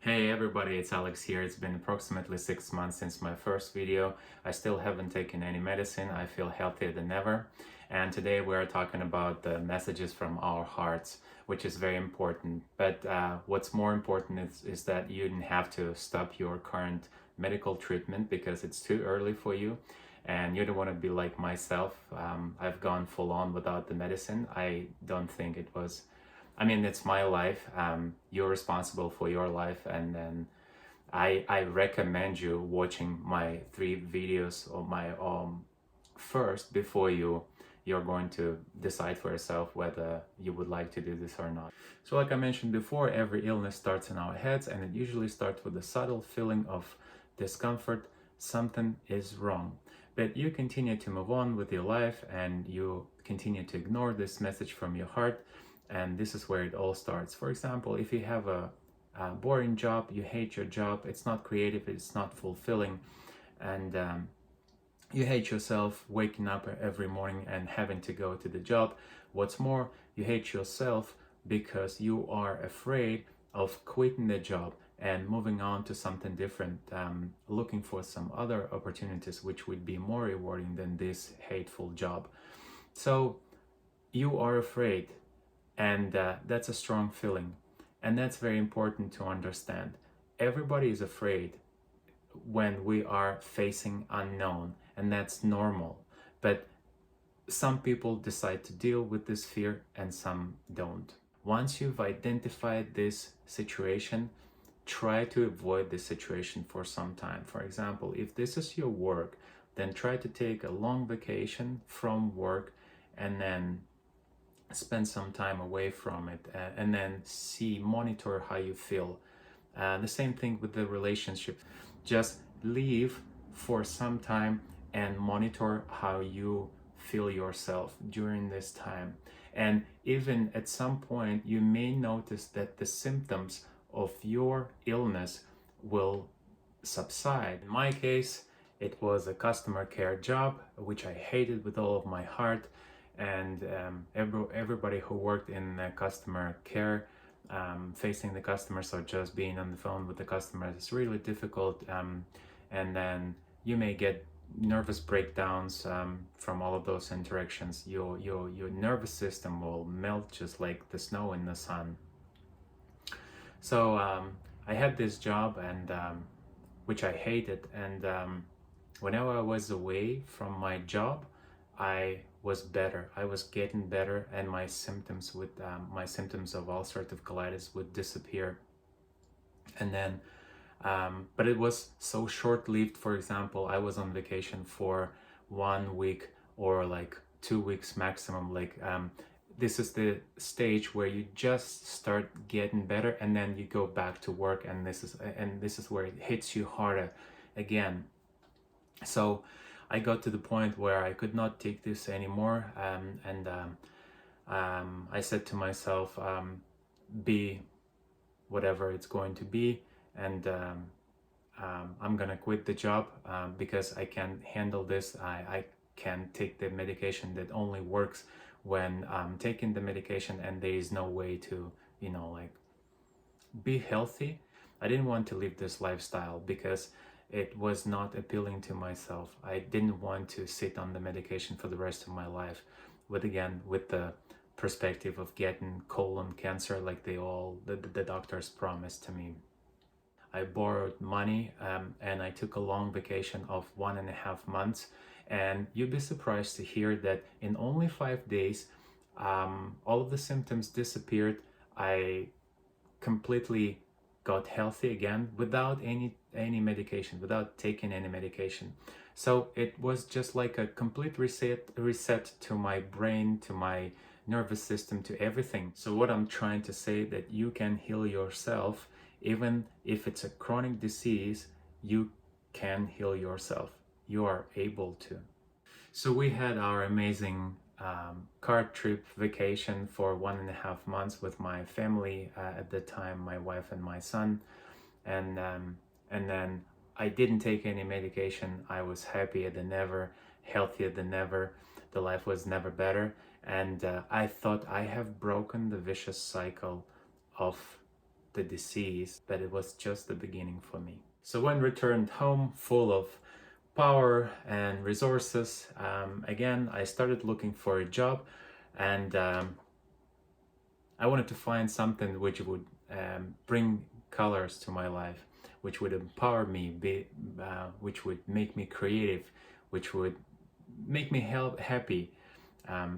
Hey everybody, it's Alex here. It's been approximately 6 months since my first video. I still haven't taken any medicine. I feel healthier than ever. And today we're talking about the messages from our hearts, which is very important. But what's more important is that you didn't have to stop your current medical treatment because it's too early for you. And you don't want to be like myself. I've gone full on without the medicine. I don't think it was it's my life. You're responsible for your life, and then I recommend you watching my 3 videos of my first before you're going to decide for yourself whether you would like to do this or not. So, like I mentioned before, every illness starts in our heads, and it usually starts with a subtle feeling of discomfort. Something is wrong. But you continue to move on with your life and you continue to ignore this message from your heart, and this is where it all starts. For example, if you have a boring job, you hate your job, it's not creative, it's not fulfilling, and you hate yourself waking up every morning and having to go to the job. What's more, you hate yourself because you are afraid of quitting the job and moving on to something different, looking for some other opportunities which would be more rewarding than this hateful job. So you are afraid, and that's a strong feeling, and that's very important to understand. Everybody is afraid when we are facing unknown, and that's normal. But some people decide to deal with this fear and some don't. Once you've identified this situation, try to avoid this situation for some time. For example, if this is your work, then try to take a long vacation from work and then spend some time away from it, and then monitor how you feel. The same thing with the relationship. Just leave for some time and monitor how you feel yourself during this time. And even at some point, you may notice that the symptoms of your illness will subside. In my case, it was a customer care job, which I hated with all of my heart. And everybody who worked in customer care, facing the customers or just being on the phone with the customers, is really difficult. And then you may get nervous breakdowns from all of those interactions. Your nervous system will melt just like the snow in the sun. So I had this job, and which I hated, and whenever I was away from my job, I was better. I was getting better, and my symptoms of ulcerative colitis would disappear. And then, but it was so short-lived. For example, I was on vacation for 1 week or like 2 weeks maximum. This is the stage where you just start getting better, and then you go back to work, and this is where it hits you harder again. So I got to the point where I could not take this anymore, and I said to myself, be whatever it's going to be, and I'm gonna quit the job because I can't handle this. I can take the medication that only works when I'm taking the medication, and there is no way to, be healthy. I didn't want to live this lifestyle because it was not appealing to myself. I didn't want to sit on the medication for the rest of my life with the perspective of getting colon cancer like the doctors promised to me. I borrowed money, and I took a long vacation of 1.5 months. And you'd be surprised to hear that in only 5 days, all of the symptoms disappeared. I completely got healthy again without any medication, without taking any medication. So it was just like a complete reset to my brain, to my nervous system, to everything. So what I'm trying to say, that you can heal yourself. Even if it's a chronic disease, you can heal yourself. You are able to. So we had our amazing car trip vacation for 1.5 months with my family, at the time, my wife and my son. And then I didn't take any medication. I was happier than ever, healthier than ever. The life was never better. And I thought I have broken the vicious cycle of the disease, but it was just the beginning for me. So when returned home full of power and resources, again, I started looking for a job, and I wanted to find something which would bring colors to my life, which would empower me, which would make me creative, which would make me happy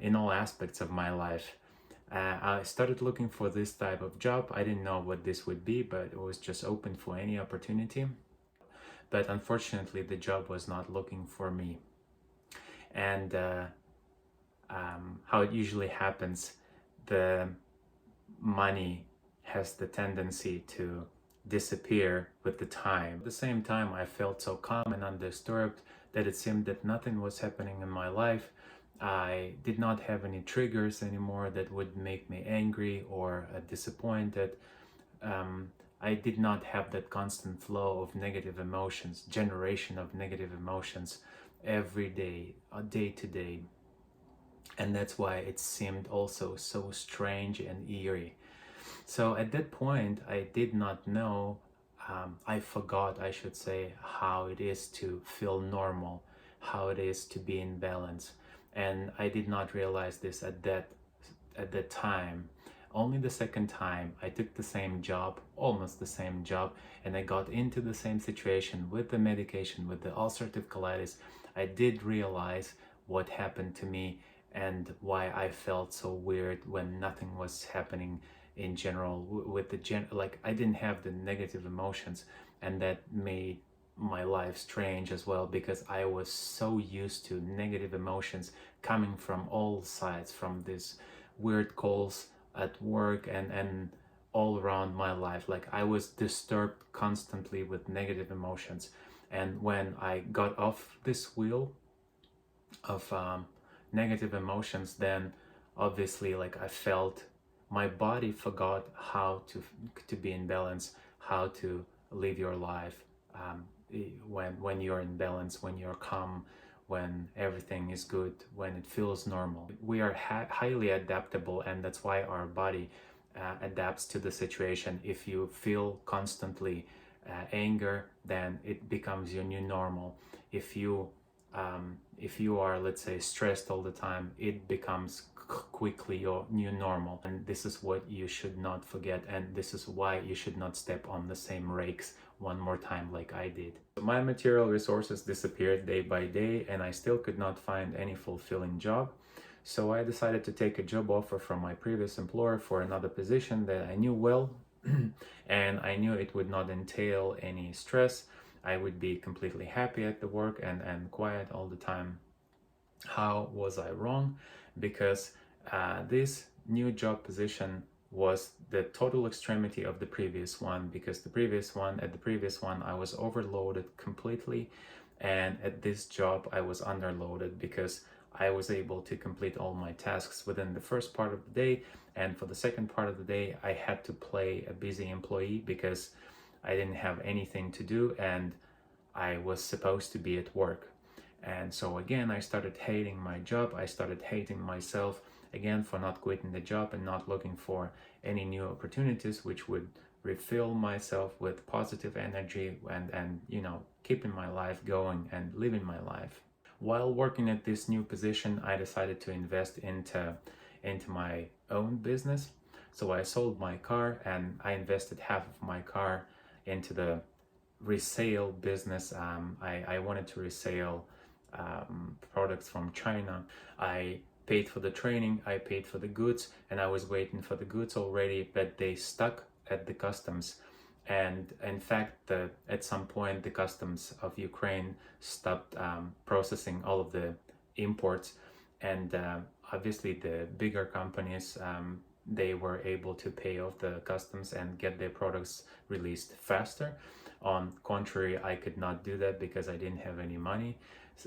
in all aspects of my life. I started looking for this type of job. I didn't know what this would be, but it was just open for any opportunity. But unfortunately, the job was not looking for me. And how it usually happens, the money has the tendency to disappear with the time. At the same time, I felt so calm and undisturbed that it seemed that nothing was happening in my life. I did not have any triggers anymore that would make me angry or disappointed. I did not have that constant flow of negative emotions, generation of negative emotions every day, day to day. And that's why it seemed also so strange and eerie. So at that point, I did not know, I forgot, I should say, how it is to feel normal, how it is to be in balance. And I did not realize this at that time. Only the second time I took the same job, almost the same job, and I got into the same situation with the medication, with the ulcerative colitis. I did realize what happened to me and why I felt so weird when nothing was happening in general with the like I didn't have the negative emotions, and that made my life strange as well, because I was so used to negative emotions coming from all sides, from these weird calls at work and all around my life. Like I was disturbed constantly with negative emotions. And when I got off this wheel of negative emotions, then obviously like I felt my body forgot how to be in balance, how to live your life when you're in balance, when you're calm, when everything is good, when it feels normal. We are highly adaptable, and that's why our body adapts to the situation. If you feel constantly anger, then it becomes your new normal. If you are, let's say, stressed all the time, it becomes quickly your new normal. And this is what you should not forget, and this is why you should not step on the same rakes one more time like I did. My material resources disappeared day by day, and I still could not find any fulfilling job. So I decided to take a job offer from my previous employer for another position that I knew well and I knew it would not entail any stress. I would be completely happy at the work and quiet all the time. How was I wrong? Because this new job position was the total extremity of the previous one, because the previous one I was overloaded completely, and at this job I was underloaded because I was able to complete all my tasks within the first part of the day, and for the second part of the day I had to play a busy employee because I didn't have anything to do and I was supposed to be at work. And so again, I started hating my job. I started hating myself again for not quitting the job and not looking for any new opportunities which would refill myself with positive energy and keeping my life going and living my life. While working at this new position, I decided to invest into my own business. So I sold my car and I invested half of my car into the resale business. I wanted to resell products from China. I paid for the training, I paid for the goods, and I was waiting for the goods already, but they stuck at the customs. And in fact, at some point, the customs of Ukraine stopped processing all of the imports. And obviously, the bigger companies, they were able to pay off the customs and get their products released faster. On contrary, I could not do that because I didn't have any money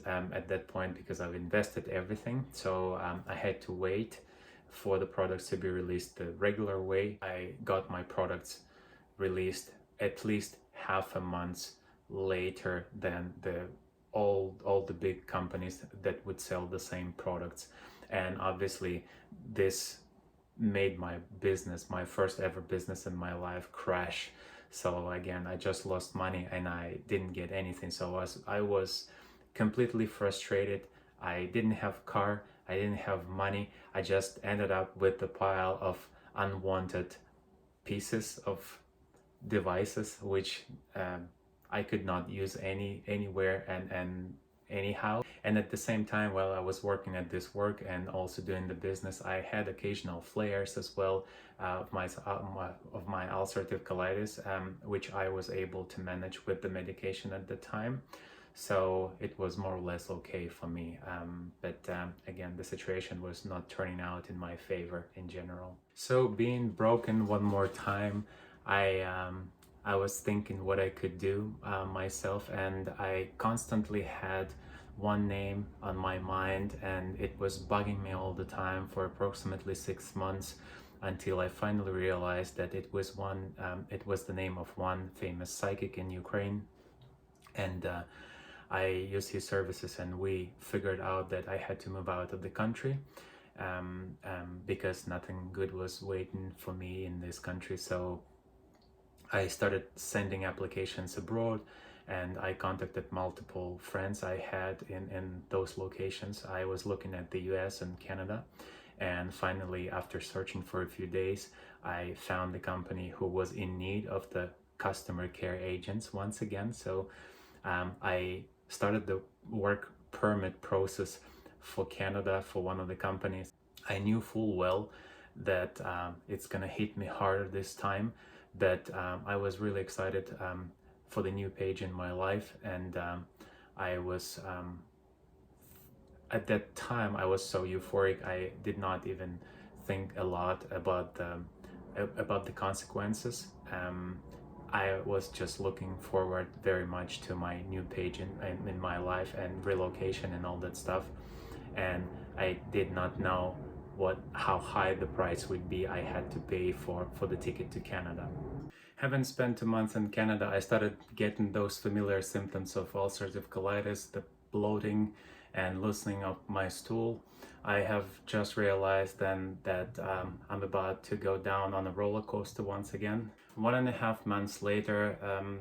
at that point, because I've invested everything. So I had to wait for the products to be released the regular way. I got my products released at least half a month later than all the big companies that would sell the same products. And obviously this made my business, my first ever business in my life, crash. So again, I just lost money and I didn't get anything. So I was completely frustrated. I didn't have car, I didn't have money. I just ended up with a pile of unwanted pieces of devices which I could not use anywhere and anyhow. And at the same time, while I was working at this work and also doing the business, I had occasional flares as well of my ulcerative colitis, which I was able to manage with the medication at the time. So it was more or less okay for me. But again, the situation was not turning out in my favor in general. So being broken one more time, I was thinking what I could do myself, and I constantly had one name on my mind, and it was bugging me all the time for approximately 6 months until I finally realized that it was the name of one famous psychic in Ukraine, and I used his services, and we figured out that I had to move out of the country because nothing good was waiting for me in this country. So I started sending applications abroad, and I contacted multiple friends I had in those locations. I was looking at the US and Canada, and finally, after searching for a few days, I found the company who was in need of the customer care agents once again. So I started the work permit process for Canada for one of the companies. I knew full well that it's gonna hit me harder this time, that I was really excited for the new page in my life, and I was at that time I was so euphoric. I did not even think a lot about the consequences. I was just looking forward very much to my new page in my life and relocation and all that stuff, and I did not know how high the price would be I had to pay for the ticket to Canada. Having spent 2 months in Canada, I started getting those familiar symptoms of ulcerative colitis, the bloating and loosening of my stool. I have just realized then that I'm about to go down on a roller coaster once again. 1.5 months later,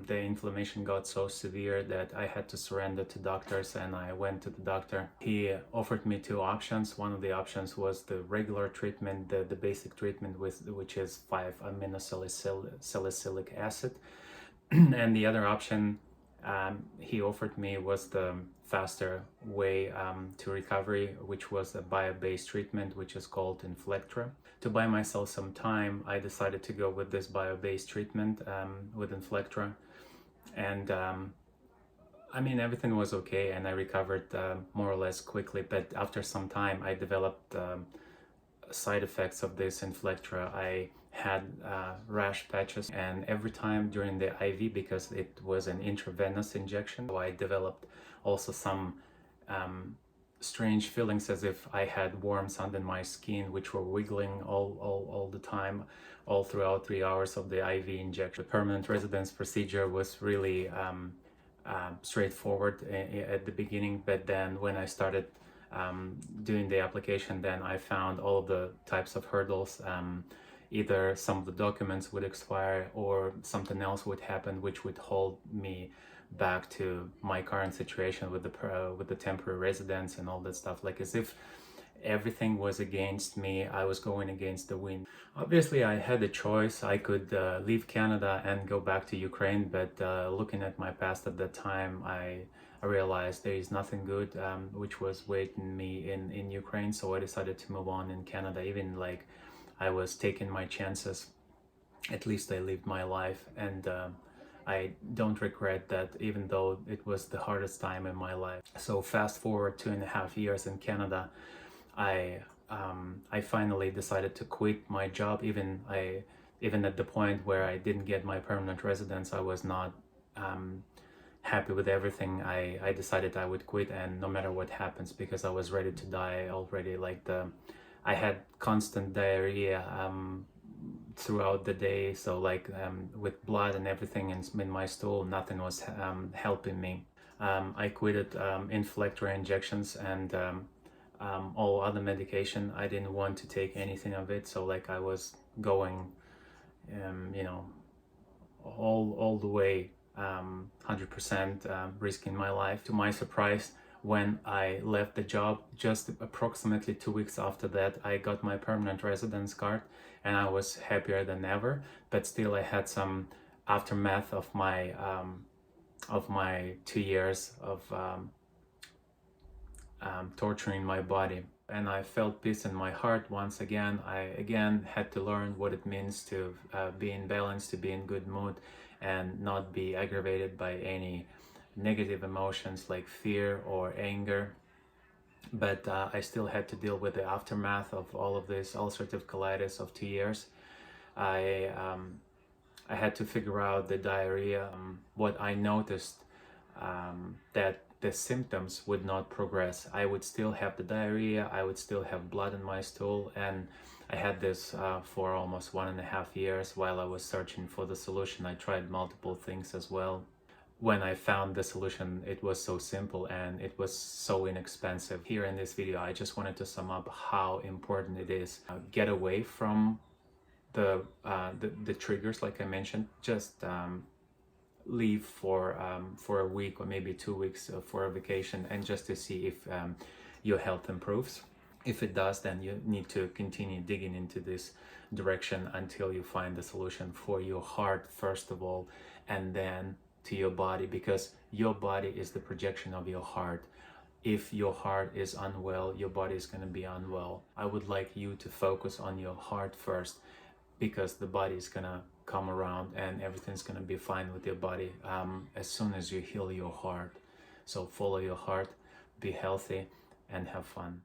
the inflammation got so severe that I had to surrender to doctors, and I went to the doctor. He offered me two options. One of the options was the regular treatment, the basic treatment, which is 5-aminosalicylic acid. And the other option he offered me was the faster way to recovery, which was a bio-based treatment, which is called Inflectra. To buy myself some time, I decided to go with this bio-based treatment with Inflectra, and I mean, everything was okay, and I recovered more or less quickly. But after some time, I developed side effects of this Inflectra. I had rash patches, and every time during the IV, because it was an intravenous injection, so I developed also some strange feelings as if I had worms under my skin, which were wiggling all the time, all throughout 3 hours of the IV injection. The permanent residence procedure was really straightforward at the beginning, but then when I started doing the application, then I found all of the types of hurdles. Either some of the documents would expire or something else would happen which would hold me back to my current situation with the temporary residence and all that stuff, like as if everything was against me. I was going against the wind. Obviously, I had a choice. I could leave Canada and go back to Ukraine, but looking at my past at that time, I realized there is nothing good which was waiting me in Ukraine. So I decided to move on in Canada. Even like I was taking my chances. At least I lived my life, and I don't regret that, even though it was the hardest time in my life. So fast forward 2.5 years in Canada, I finally decided to quit my job. Even at the point where I didn't get my permanent residence, I was not happy with everything. I decided I would quit, and no matter what happens, because I was ready to die already. I had constant diarrhea throughout the day, so with blood and everything in my stool, nothing was helping me. I quitted Inflectra injections, and all other medication. I didn't want to take anything of it, so like I was going, you know, all the way, 100% risking my life. To my surprise, when I left the job, just approximately 2 weeks after that, I got my permanent residence card, and I was happier than ever. But still, I had some aftermath of my 2 years of torturing my body, and I felt peace in my heart once again. I again had to learn what it means to be in balance, to be in good mood, and not be aggravated by any negative emotions like fear or anger. But I still had to deal with the aftermath of all of this ulcerative colitis of 2 years. I had to figure out the diarrhea. What I noticed, that the symptoms would not progress. I would still have the diarrhea, I would still have blood in my stool, and I had this for almost 1.5 years while I was searching for the solution. I tried multiple things as well. When I found the solution, it was so simple and it was so inexpensive. Here in this video, I just wanted to sum up how important it is. Get away from the triggers, like I mentioned. Just leave for a week or maybe 2 weeks for a vacation, and just to see if your health improves. If it does, then you need to continue digging into this direction until you find the solution for your heart first of all, and then to your body, because your body is the projection of your heart. If your heart is unwell, your body is going to be unwell. I would like you to focus on your heart first, because the body is going to come around and everything's going to be fine with your body as soon as you heal your heart. So follow your heart, be healthy, and have fun.